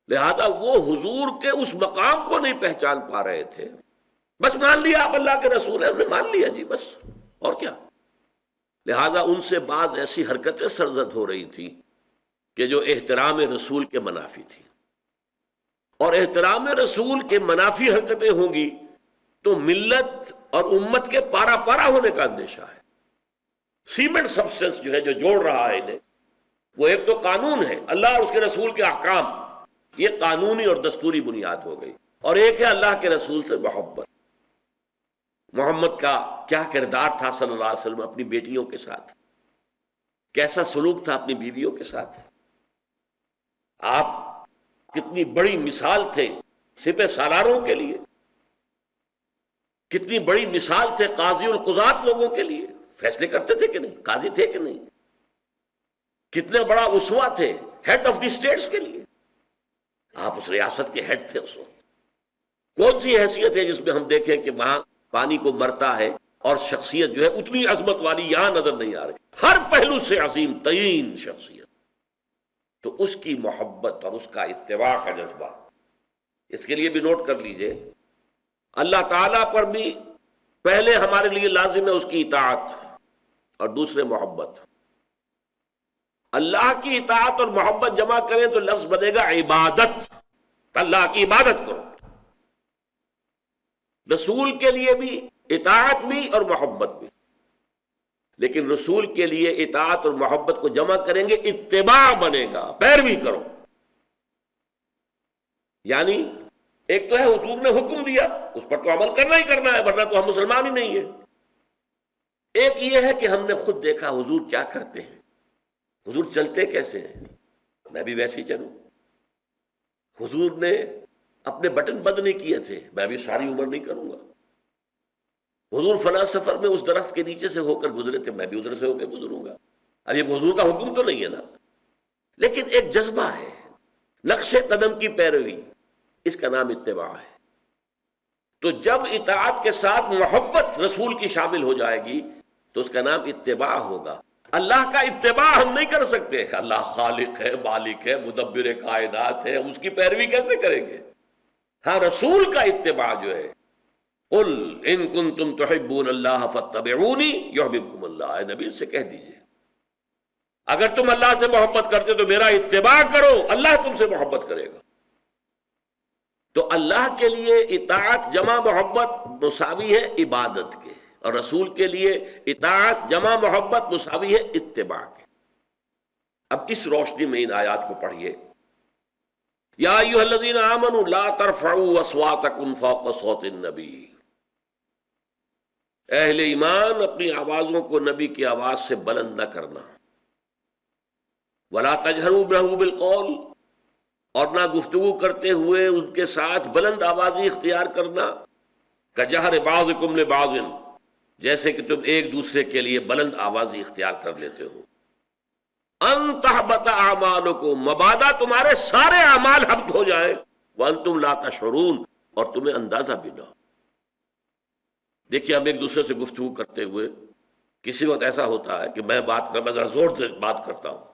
لہذا وہ حضور کے اس مقام کو نہیں پہچان پا رہے تھے، بس مان لیا آپ اللہ کے رسول ہیں، ہم نے مان لیا جی بس، اور کیا۔ لہذا ان سے بعض ایسی حرکتیں سرزد ہو رہی تھی کہ جو احترام رسول کے منافی تھی، اور احترام رسول کے منافی حرکتیں ہوں گی تو ملت اور امت کے پارا پارا ہونے کا اندیشہ ہے۔ سیمنٹ سبسٹنس جو ہے جو جوڑ رہا ہے انہیں، وہ ایک تو قانون ہے، اللہ اور اس کے رسول کے احکام، یہ قانونی اور دستوری بنیاد ہو گئی، اور ایک ہے اللہ کے رسول سے محبت۔ محمد کا کیا کردار تھا صلی اللہ علیہ وسلم اپنی بیٹیوں کے ساتھ، کیسا سلوک تھا اپنی بیویوں کے ساتھ، آپ کتنی بڑی مثال تھے سپہ سالاروں کے لیے، کتنی بڑی مثال تھے قاضی القضات لوگوں کے لیے، فیصلے کرتے تھے کہ نہیں، قاضی تھے کہ نہیں، کتنے بڑا اسوہ تھے ہیڈ آف دی اسٹیٹس کے لیے، آپ اس ریاست کے ہیڈ تھے اس وقت۔ کون سی حیثیت ہے جس میں ہم دیکھیں کہ وہاں پانی کو مرتا ہے اور شخصیت جو ہے اتنی عظمت والی یہاں نظر نہیں آ رہی، ہر پہلو سے عظیم ترین شخصیت۔ تو اس کی محبت اور اس کا اتباع کا جذبہ، اس کے لیے بھی نوٹ کر لیجئے، اللہ تعالیٰ پر بھی پہلے ہمارے لیے لازم ہے اس کی اطاعت، اور دوسرے محبت۔ اللہ کی اطاعت اور محبت جمع کریں تو لفظ بنے گا عبادت، اللہ کی عبادت کرو۔ رسول کے لیے بھی اطاعت بھی اور محبت بھی، لیکن رسول کے لیے اطاعت اور محبت کو جمع کریں گے اتباع بنے گا، پیروی کرو۔ یعنی ایک تو ہے حضور نے حکم دیا، اس پر تو عمل کرنا ہی کرنا ہے، ورنہ تو ہم مسلمان ہی نہیں ہیں۔ ایک یہ ہے کہ ہم نے خود دیکھا حضور کیا کرتے ہیں، حضور چلتے کیسے ہیں، میں بھی ویسے ہی چلوں۔ حضور نے اپنے بٹن بند نہیں کیے تھے، میں بھی ساری عمر نہیں کروں گا۔ حضور فلاں سفر میں اس درخت کے نیچے سے ہو کر گزرے تھے، میں بھی ادھر سے ہو کے گزروں گا۔ اب یہ حضور کا حکم تو نہیں ہے نا، لیکن ایک جذبہ ہے، نقش قدم کی پیروی، اس کا نام اتباع ہے۔ تو جب اطاعت کے ساتھ محبت رسول کی شامل ہو جائے گی تو اس کا نام اتباع ہوگا۔ اللہ کا اتباع ہم نہیں کر سکتے، اللہ خالق ہے، مالک ہے، مدبر کائنات ہے، اس کی پیروی کیسے کریں گے؟ ہاں، رسول کا اتباع جو ہے، قل ان کنتم تحبون اللہ فاتبعونی یحببکم اللہ، اے نبی سے کہہ دیجئے اگر تم اللہ سے محبت کرتے تو میرا اتباع کرو، اللہ تم سے محبت کرے گا۔ تو اللہ کے لیے اطاعت جمع محبت مساوی ہے عبادت کے، اور رسول کے لیے اطاعت جمع محبت مساوی ہے اتباع کے۔ اب اس روشنی میں ان آیات کو پڑھیے، یا ایھا الذین آمنوا لا ترفعوا اصواتکم فوق صوت النبی، اہل ایمان اپنی آوازوں کو نبی کی آواز سے بلند نہ کرنا، ولا تجہروا لہ بالقول، اور نہ گفتگو کرتے ہوئے ان کے ساتھ بلند آوازی اختیار کرنا، کجہر بعضکم لبعض، جیسے کہ تم ایک دوسرے کے لیے بلند آوازی اختیار کر لیتے ہو، ان تحبط اعمالکم، مبادا تمہارے سارے اعمال حبط ہو جائیں، وانتم لا تشعرون، اور تمہیں اندازہ بھی نہ ہو۔ دیکھیے، ہم ایک دوسرے سے گفتگو کرتے ہوئے کسی وقت ایسا ہوتا ہے کہ میں ذرا زور سے بات کرتا ہوں،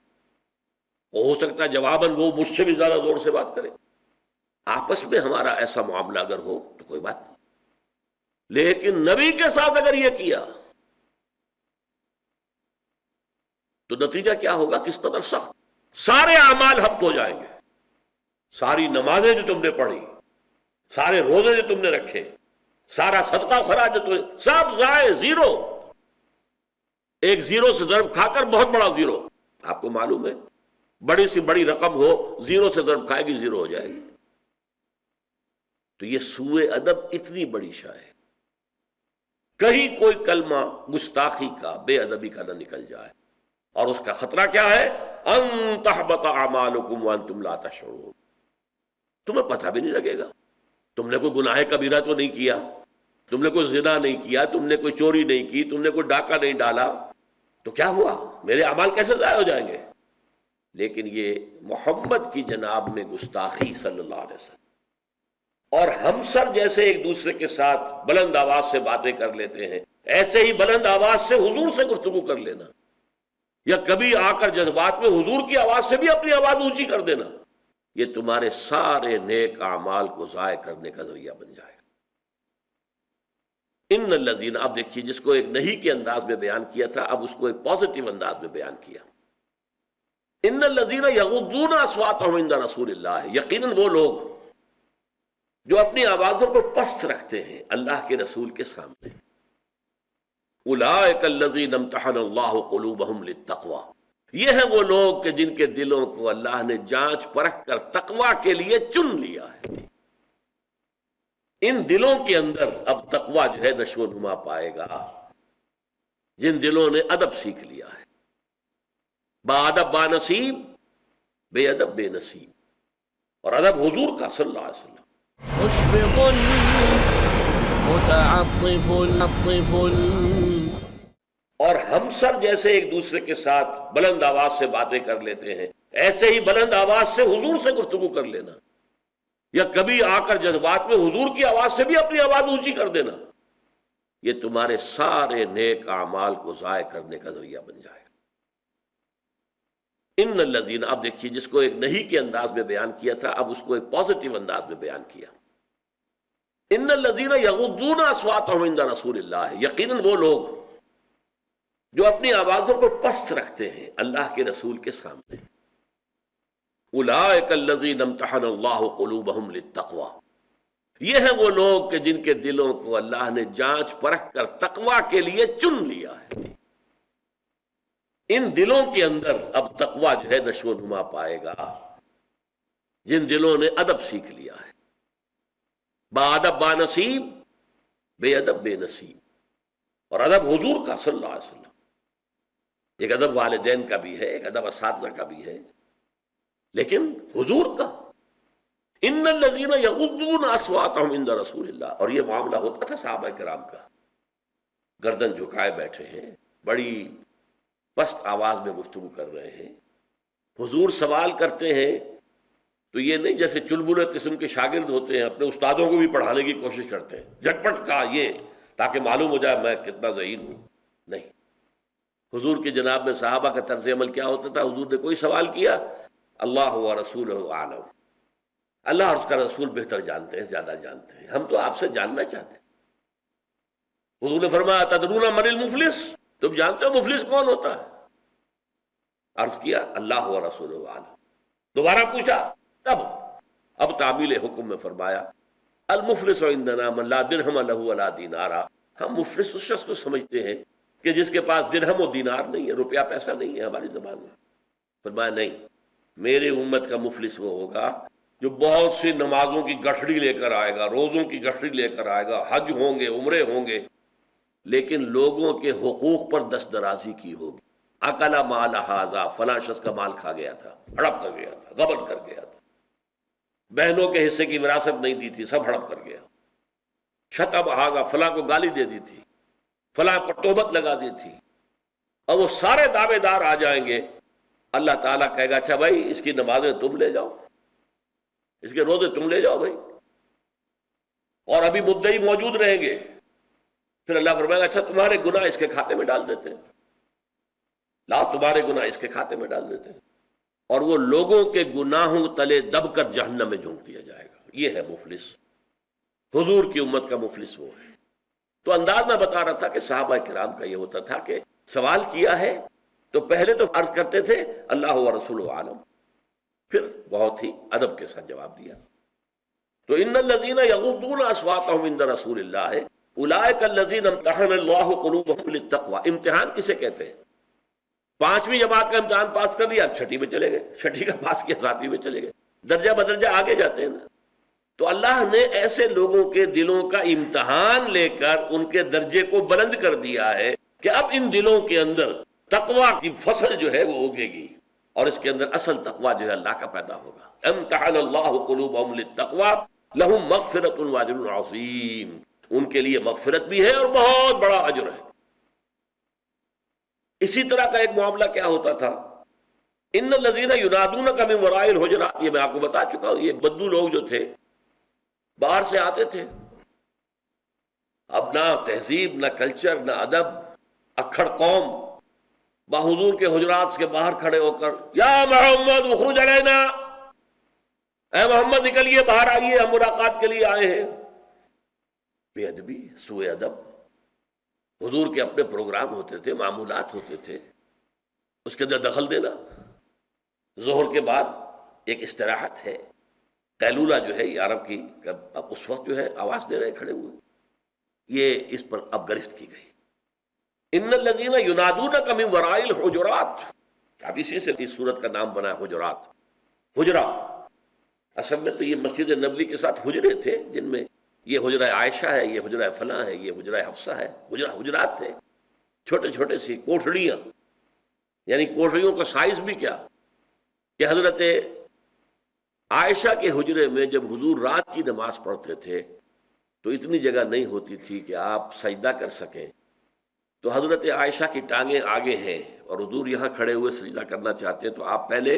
ہو سکتا ہے جواباً وہ مجھ سے بھی زیادہ زور سے بات کرے، آپس میں ہمارا ایسا معاملہ اگر ہو تو کوئی بات نہیں، لیکن نبی کے ساتھ اگر یہ کیا تو نتیجہ کیا ہوگا؟ کس قدر سخت، سارے اعمال حبط ہو جائیں گے، ساری نمازیں جو تم نے پڑھی، سارے روزے جو تم نے رکھے، سارا صدقہ خراج جو تم نے، سب ضائع، زیرو۔ ایک زیرو سے ضرب کھا کر بہت بڑا زیرو، آپ کو معلوم ہے بڑی سی بڑی رقم ہو، زیرو سے ضرب کھائے گی زیرو ہو جائے گی۔ تو یہ سوء ادب اتنی بڑی شے ہے، کہیں کوئی کلمہ گستاخی کا، بے ادبی کا نہ نکل جائے، اور اس کا خطرہ کیا ہے؟ ان تحبط اعمالکم وانتم لا تشعرون، تمہیں پتہ بھی نہیں لگے گا، تم نے کوئی گناہ کبیرہ تو نہیں کیا، تم نے کوئی زنا نہیں کیا، تم نے کوئی چوری نہیں کی، تم نے کوئی ڈاکہ نہیں ڈالا، تو کیا ہوا؟ میرے اعمال کیسے ضائع ہو جائیں گے؟ لیکن یہ محمد کی جناب میں گستاخی صلی اللہ علیہ وسلم، اور ہم سر جیسے ایک دوسرے کے ساتھ بلند آواز سے باتیں کر لیتے ہیں، ایسے ہی بلند آواز سے حضور سے گفتگو کر لینا، یا کبھی آ کر جذبات میں حضور کی آواز سے بھی اپنی آواز اونچی کر دینا، یہ تمہارے سارے نیک اعمال کو ضائع کرنے کا ذریعہ بن جائے گا۔ ان الذین، اب دیکھیے، جس کو ایک نہیں کے انداز میں بیان کیا تھا، اب اس کو ایک پازیٹیو انداز میں بیان کیا۔ ان الذین یغضون اصواتهم عند رسول اللہ، یقیناً وہ لوگ جو اپنی آوازوں کو پست رکھتے ہیں اللہ کے رسول کے سامنے، اولئک الذین امتحن اللہ قلوبہم للتقوی، یہ ہیں وہ لوگ کہ جن کے دلوں کو اللہ نے جانچ پرکھ کر تقوی کے لیے چن لیا ہے۔ ان دلوں کے اندر اب تقوی جو ہے نشو و نما پائے گا، جن دلوں نے ادب سیکھ لیا ہے، با ادب با نصیب، بے ادب بے نصیب، اور ادب حضور کا صلی اللہ علیہ وسلم۔ مشفق متعطف عطف، اور ہم سر جیسے ایک دوسرے کے ساتھ بلند آواز سے باتیں کر لیتے ہیں، ایسے ہی بلند آواز سے حضور سے گفتگو کر لینا، یا کبھی آ کر جذبات میں حضور کی آواز سے بھی اپنی آواز اونچی کر دینا، یہ تمہارے سارے نیک اعمال کو ضائع کرنے کا ذریعہ بن جائے گا۔ ان الذین، اب دیکھیے، جس کو ایک نہیں کے انداز میں بیان کیا تھا، اب اس کو ایک پازیٹیو انداز میں بیان کیا۔ ان الذین یغضون اصواتهم عند رسول اللہ، یقیناً وہ لوگ جو اپنی آوازوں کو پست رکھتے ہیں اللہ کے رسول کے سامنے، اولئک الذین امتحن اللہ قلوبہم للتقوی، یہ ہیں وہ لوگ کہ جن کے دلوں کو اللہ نے جانچ پرکھ کر تقوی کے لیے چن لیا ہے۔ ان دلوں کے اندر اب تقوی جو ہے نشو و نما پائے گا، جن دلوں نے ادب سیکھ لیا ہے، با ادب با نصیب، بے ادب بے نصیب، اور ادب حضور کا صلی اللہ علیہ وسلم۔ ایک ادب والدین کا بھی ہے، ایک ادب اساتذہ کا بھی ہے، لیکن حضور کا۔ ان الذین یغضون اصواتهم عند رسول اللہ، اور یہ معاملہ ہوتا تھا صحابہ کرام کا، گردن جھکائے بیٹھے ہیں، بڑی پست آواز میں گفتگو کر رہے ہیں. حضور سوال کرتے ہیں تو یہ نہیں جیسے چلبلے قسم کے شاگرد ہوتے ہیں، اپنے استادوں کو بھی پڑھانے کی کوشش کرتے ہیں، جھٹپٹ کا یہ تاکہ معلوم ہو جائے میں کتنا ذہین ہوں. نہیں، حضور کے جناب میں صحابہ کا طرز عمل کیا ہوتا تھا؟ حضور نے کوئی سوال کیا، اللہ و رسولہ عالم، اللہ اور اس کا رسول بہتر جانتے ہیں، زیادہ جانتے ہیں، ہم تو آپ سے جاننا چاہتے ہیں. حضور نے فرمایا تدرون من المفلس، تم جانتے ہو مفلس کون ہوتا ہے؟ عرض کیا اللہ و رسولہ عالم. دوبارہ پوچھا، تب اب تعمیل حکم میں فرمایا المفلس عندنا من لا درہم لہ ولا دینارا. ہم مفلس اس شخص کو سمجھتے ہیں کہ جس کے پاس درہم و دینار نہیں ہے، روپیہ پیسہ نہیں ہے ہماری زبان میں. فرمایا نہیں، میرے امت کا مفلس وہ ہوگا جو بہت سی نمازوں کی گٹھڑی لے کر آئے گا، روزوں کی گٹھڑی لے کر آئے گا، حج ہوں گے، عمرے ہوں گے، لیکن لوگوں کے حقوق پر دستدرازی کی ہوگی. اکلا مال ھذا، فلاں شخص کا مال کھا گیا تھا، ہڑپ کر گیا تھا، غبن کر گیا تھا، بہنوں کے حصے کی وراثت نہیں دی تھی، سب ہڑپ کر گیا. شتم ھذا، فلاں کو گالی دے دی تھی، فلاں پر تہمت لگا دی تھی. اور وہ سارے دعوے دار آ جائیں گے. اللہ تعالیٰ کہے گا اچھا بھائی اس کی نمازیں تم لے جاؤ، اس کے روزے تم لے جاؤ بھائی، اور ابھی مدعی موجود رہیں گے. پھر اللہ فرمائے گا اچھا تمہارے گناہ اس کے کھاتے میں ڈال دیتے ہیں، لا تمہارے گناہ اس کے کھاتے میں ڈال دیتے ہیں. اور وہ لوگوں کے گناہوں تلے دب کر جہنم میں جھونک دیا جائے گا. یہ ہے مفلس. حضور کی امت کا مفلس وہ ہے. تو انداز میں بتا رہا تھا کہ صحابہ کرام کا یہ ہوتا تھا کہ سوال کیا ہے تو پہلے تو عرض کرتے تھے اللہ و رسول عالم، پھر بہت ہی ادب کے ساتھ جواب دیا. تو ان الذین یغضون اصواتهم عند رسول اللہ اولئک الذین امتحن اللہ قلوبهم للتقوی. امتحان کسے کہتے ہیں؟ 5ویں جماعت کا امتحان پاس کر لیا، اب 6ٹھی میں چلے گئے، 6ٹھی کا پاس کیا 7ویں میں چلے گئے، درجہ بدرجہ آگے جاتے ہیں نا. تو اللہ نے ایسے لوگوں کے دلوں کا امتحان لے کر ان کے درجے کو بلند کر دیا ہے کہ اب ان دلوں کے اندر تقوی کی فصل جو ہے وہ اگے گی، اور اس کے اندر اصل تقوی جو ہے اللہ کا پیدا ہوگا. امتحن اللہ قلوبهم للتقوی لہم مغفرۃ واجر عظیم. ان کے لیے مغفرت بھی ہے اور بہت بڑا اجر ہے. اسی طرح کا ایک معاملہ کیا ہوتا تھا، ان الذین ینادونک من وراء الحجرات. یہ میں آپ کو بتا چکا ہوں، یہ بدو لوگ جو تھے باہر سے آتے تھے، اب نہ تہذیب، نہ کلچر، نہ ادب، اکھڑ قوم، حضور کے حجرات کے باہر کھڑے ہو کر یا محمد اخرج علینا، اے محمد نکلیے باہر آئیے، ہم ملاقات کے لیے آئے ہیں. بے ادبی، سوء ادب. حضور کے اپنے پروگرام ہوتے تھے، معمولات ہوتے تھے، اس کے اندر دخل دینا. ظہر کے بعد ایک استراحت ہے، قیلولہ جو ہے یہ عرب کی، اب اس وقت جو ہے آواز دے رہے کھڑے ہوئے، یہ اس پر اب گرفت کی گئی. ان الذین ینادونک من وراء الحجرات. اب اسی سے اس سورت کا نام بنا حجرات. حجرہ اصل میں تو یہ مسجد نبوی کے ساتھ حجرے تھے، جن میں یہ حجرہ عائشہ ہے، یہ حجرہ فلاں ہے، یہ حجرہ حفصہ ہے. حجرات تھے، چھوٹے چھوٹے سی کوٹھڑیاں. یعنی کوٹھڑیوں کا سائز بھی کیا کہ حضرت عائشہ کے حجرے میں جب حضور رات کی نماز پڑھتے تھے تو اتنی جگہ نہیں ہوتی تھی کہ آپ سجدہ کر سکیں. تو حضرت عائشہ کی ٹانگیں آگے ہیں اور حضور یہاں کھڑے ہوئے سجدہ کرنا چاہتے ہیں، تو آپ پہلے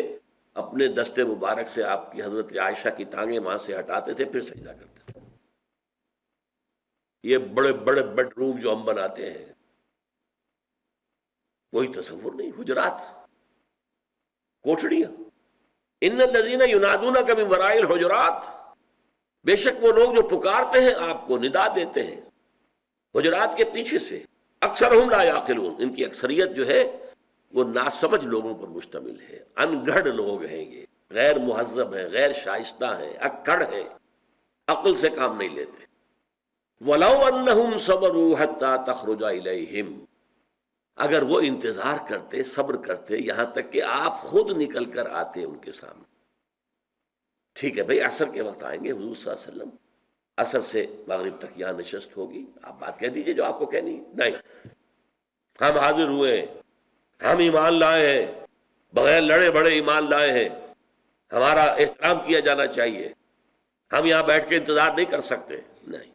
اپنے دست مبارک سے آپ کی حضرت عائشہ کی ٹانگیں وہاں سے ہٹاتے تھے، پھر سجدہ کرتے تھے. یہ بڑے بڑے بیڈ روم جو ہم بناتے ہیں کوئی تصور نہیں. حجرات، کوٹھڑیاں. ان الذین ینادونک من وراء الحجرات. بے شک وہ لوگ جو پکارتے ہیں آپ کو، ندا دیتے ہیں حجرات کے پیچھے سے. اکثرہم لا یعقلون. ان کی اکثریت جو ہے وہ ناسمجھ لوگوں پر مشتمل ہے، ان گھڑ لوگ ہیں، یہ غیر مہذب ہیں، غیر شائستہ ہیں، اکڑ ہیں، عقل سے کام نہیں لیتے. وَلَوْ أَنَّهُمْ صَبَرُوا حَتَّى تَخْرُجَ إِلَيْهِمْ. اگر وہ انتظار کرتے، صبر کرتے یہاں تک کہ آپ خود نکل کر آتے ان کے سامنے. ٹھیک ہے بھئی عصر کے وقت آئیں گے حضور صلی اللہ علیہ وسلم، عصر سے مغرب تک یہاں نشست ہوگی، آپ بات کہہ دیجئے جو آپ کو کہنی ہے. نہیں، ہم حاضر ہوئے ہیں، ہم ایمان لائے ہیں، بغیر لڑے بڑے ایمان لائے ہیں، ہمارا احترام کیا جانا چاہیے، ہم یہاں بیٹھ کے انتظار نہیں کر سکتے. نہیں،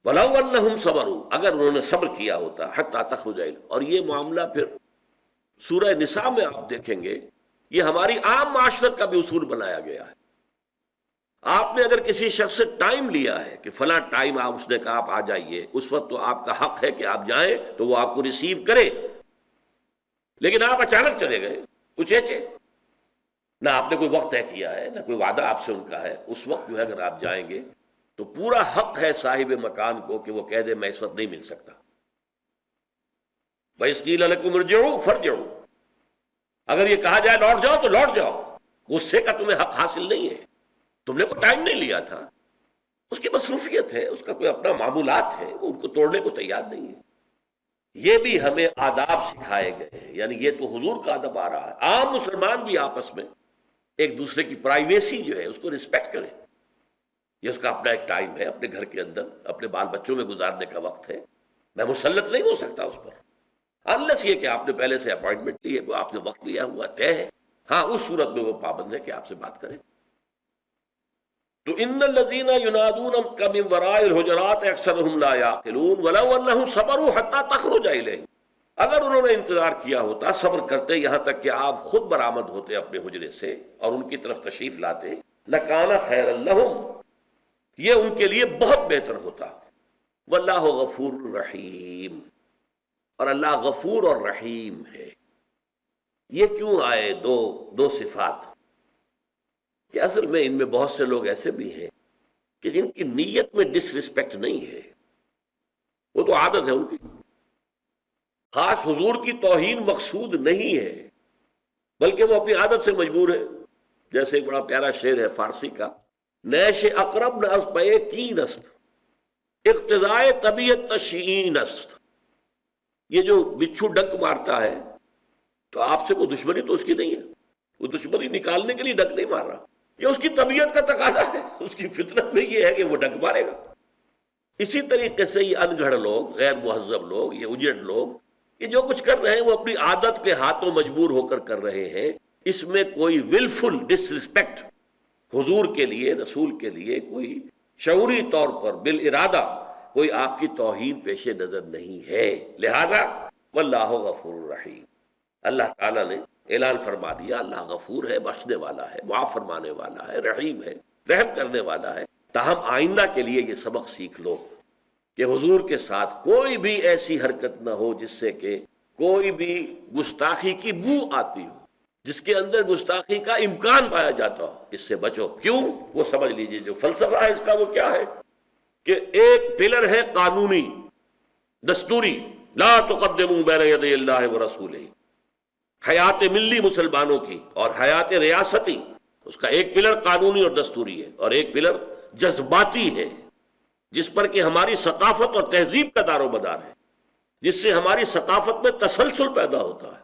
وَلَوْ أَنَّهُمْ صَبَرُوا، اگر انہوں نے صبر کیا ہوتا حَتَّى تَخْرُجَ إِلَيْهِمْ. اور یہ معاملہ پھر سورہ نساء میں آپ دیکھیں گے، یہ ہماری عام معاشرت کا بھی اصول بنایا گیا ہے. آپ نے اگر کسی شخص سے ٹائم لیا ہے کہ فلاں ٹائم آپ، اس نے کہا آپ آ جائیے، اس وقت تو آپ کا حق ہے کہ آپ جائیں تو وہ آپ کو ریسیو کرے. لیکن آپ اچانک چلے گئے اچھے، نہ آپ نے کوئی وقت طے کیا ہے، نہ کوئی وعدہ آپ سے ان کا ہے، اس وقت جو ہے اگر آپ جائیں گے تو پورا حق ہے صاحب مکان کو کہ وہ کہہ دے میں اس وقت نہیں مل سکتا. وَإِذْ قِيلَ لَكُمُ ارْجِعُوا فَارْجِعُوا، اگر یہ کہا جائے لوٹ جاؤ تو لوٹ جاؤ. غصے کا تمہیں حق حاصل نہیں ہے، تم نے کوئی ٹائم نہیں لیا تھا. اس کی مصروفیت ہے، اس کا کوئی اپنا معمولات ہے، وہ ان کو توڑنے کو تیار نہیں ہے. یہ بھی ہمیں آداب سکھائے گئے ہیں، یعنی یہ تو حضور کا ادب آ رہا ہے. عام مسلمان بھی آپس میں ایک دوسرے کی پرائیویسی جو ہے اس کو رسپیکٹ کریں. یہ اس کا اپنا ایک ٹائم ہے، اپنے گھر کے اندر اپنے بال بچوں میں گزارنے کا وقت ہے. میں مسلط نہیں ہو سکتا اس پر، انلیس یہ کہ آپ نے پہلے سے اپوائنٹمنٹ لی ہے، آپ نے وقت لیا ہوا طے ہے. ہاں اس صورت میں وہ پابند ہے کہ آپ سے بات کریں. تو ان الذین ینادونک من وراء الحجرات اکثرهم لا یعقلون ولو انہم صبروا حتی تخرج الیہم، اگر انہوں نے انتظار کیا ہوتا، صبر کرتے یہاں تک کہ آپ خود برآمد ہوتے اپنے حجرے سے اور ان کی طرف تشریف لاتے، لکان خیرا لہم، یہ ان کے لیے بہت بہتر ہوتا. واللہ غفور رحیم، اور اللہ غفور اور رحیم ہے. یہ کیوں آئے دو صفات؟ کہ اصل میں ان میں بہت سے لوگ ایسے بھی ہیں کہ جن کی نیت میں ڈس ریسپیکٹ نہیں ہے، وہ تو عادت ہے ان کی. خاص حضور کی توہین مقصود نہیں ہے، بلکہ وہ اپنی عادت سے مجبور ہے. جیسے ایک بڑا پیارا شعر ہے فارسی کا، نیش اقرب نہ از پے کین است، اقتضائے طبیعت تشعین است. یہ جو بچھو ڈنک مارتا ہے تو آپ سے وہ دشمنی تو اس کی نہیں ہے، وہ دشمنی نکالنے کے لیے ڈنک نہیں مار رہا، یہ اس کی طبیعت کا تقاضا ہے، اس کی فطرت میں یہ ہے کہ وہ ڈنک مارے گا. اسی طریقے سے یہ انگھڑ لوگ، غیر مہذب لوگ، یہ اجڑ لوگ، یہ جو کچھ کر رہے ہیں وہ اپنی عادت کے ہاتھوں مجبور ہو کر کر رہے ہیں. اس میں کوئی ولفل ڈس رسپیکٹ حضور کے لیے، رسول کے لیے کوئی شعوری طور پر بالارادہ کوئی آپ کی توہین پیش نظر نہیں ہے. لہذا واللہ غفور رحیم، اللہ تعالیٰ نے اعلان فرما دیا اللہ غفور ہے، بخشنے والا ہے، معاف فرمانے والا ہے، رحیم ہے، رحم کرنے والا ہے. تاہم آئندہ کے لیے یہ سبق سیکھ لو کہ حضور کے ساتھ کوئی بھی ایسی حرکت نہ ہو جس سے کہ کوئی بھی گستاخی کی بو آتی ہو، جس کے اندر گستاخی کا امکان پایا جاتا ہو. اس سے بچو. کیوں؟ وہ سمجھ لیجئے جو فلسفہ ہے اس کا وہ کیا ہے کہ ایک پلر ہے قانونی دستوری، لا تقدموا بین یدی اللہ ورسولہ، حیات ملی مسلمانوں کی اور حیات ریاستی، اس کا ایک پلر قانونی اور دستوری ہے، اور ایک پلر جذباتی ہے جس پر کہ ہماری ثقافت اور تہذیب کا دار و مدار ہے، جس سے ہماری ثقافت میں تسلسل پیدا ہوتا ہے،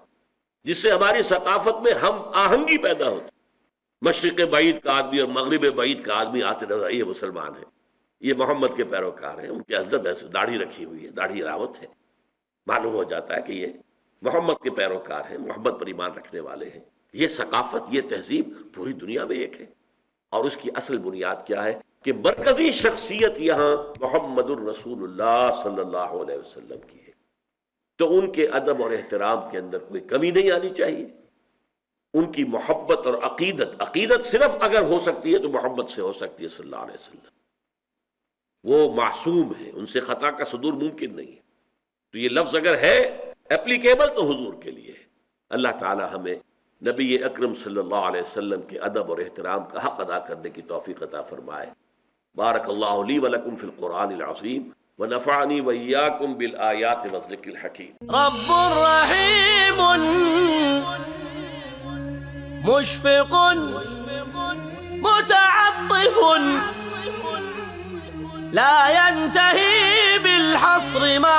جس سے ہماری ثقافت میں ہم آہنگی پیدا ہوتی ہے. مشرق بعید کا آدمی اور مغرب بعید کا آدمی آتے نظر، یہ مسلمان ہے، یہ محمد کے پیروکار ہیں، ان کے اندر داڑھی رکھی ہوئی ہے، داڑھی علامت ہے، معلوم ہو جاتا ہے کہ یہ محمد کے پیروکار ہیں، محمد پر ایمان رکھنے والے ہیں. یہ ثقافت، یہ تہذیب پوری دنیا میں ایک ہے، اور اس کی اصل بنیاد کیا ہے کہ مرکزی شخصیت یہاں محمد الرسول اللہ صلی اللہ علیہ وسلم کی ہے. تو ان کے ادب اور احترام کے اندر کوئی کمی نہیں آنی چاہیے. ان کی محبت اور عقیدت صرف اگر ہو سکتی ہے تو محمد سے ہو سکتی ہے صلی اللہ علیہ وسلم. وہ معصوم ہے، ان سے خطا کا صدور ممکن نہیں ہے. تو یہ لفظ اگر ہے اپلیکیبل تو حضور کے لیے ہے. اللہ تعالی ہمیں نبی اکرم صلی اللہ علیہ وسلم کے ادب اور احترام کا حق ادا کرنے کی توفیق عطا فرمائے. بارک اللہ لی ولکم فی القرآن العظیم ونفعنی وإیاکم بالآیات والذکر الحکیم. رب رحیم مشفق متعطف لا ينتهي بالحصر ما